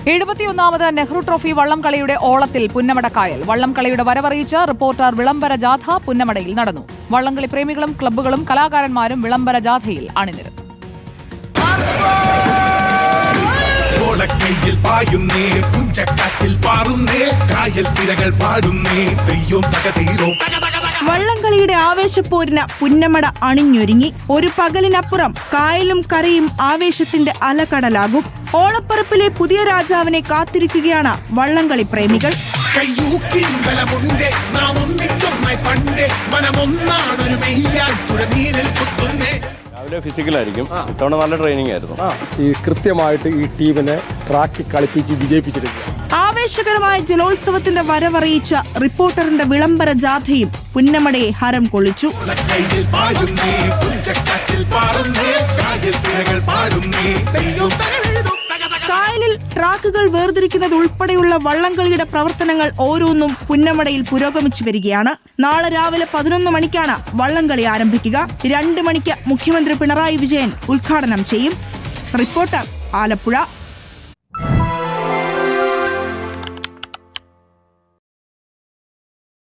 71ാമത് Nehru trophy വള്ളംകളിയുടെ ഓളത്തിൽ Punnamadakkayal. വള്ളംകളിയുടെ വരവറിയിച്ച് reporter വിളംബര ജാഥ പുന്നമടയിൽ നടന്നു. വള്ളംകളി പ്രേമികളും ക്ലബ്ബുകളും കലാകാരന്മാരും വിളംബര ജാഥയിൽ അണിനിരന്നു. വള്ളംകളിയുടെ ആവേശപ്പോരിന് പുന്നമട അണിഞ്ഞൊരുങ്ങി. ഒരു പകലിനപ്പുറം കായലും കരയും ആവേശത്തിന്റെ അലകടലാകും. ഓളപ്പറപ്പിലെ പുതിയ രാജാവിനെ കാത്തിരിക്കുകയാണ് വള്ളംകളി പ്രേമികൾ. രാവിലെ ഫിസിക്കലായിരിക്കും. ഇത്തവണ നല്ല ട്രെയിനിങ് ആയിരുന്നു. കൃത്യമായിട്ട് ഈ ടീമിനെ ട്രാക്കിൽ കളിപ്പിച്ച് വിജയിപ്പിച്ചിരിക്കുക. ആവേശകരമായ ജലോത്സവത്തിന്റെ വരവറിയിച്ച റിപ്പോർട്ടറിന്റെ വിളംബര ജാഥയും പുന്നമടയെ ഹരം കൊള്ളിച്ചു. കായലിൽ ട്രാക്കുകൾ വേർതിരിക്കുന്നത് ഉൾപ്പെടെയുള്ള വള്ളംകളിയുടെ പ്രവർത്തനങ്ങൾ ഓരോന്നും പുന്നമടയിൽ പുരോഗമിച്ചു വരികയാണ്. നാളെ രാവിലെ 11 മണിക്കാണ് വള്ളംകളി ആരംഭിക്കുക. 2 മണിക്ക് മുഖ്യമന്ത്രി പിണറായി വിജയൻ ഉദ്ഘാടനം ചെയ്യും. റിപ്പോർട്ടർ, ആലപ്പുഴ.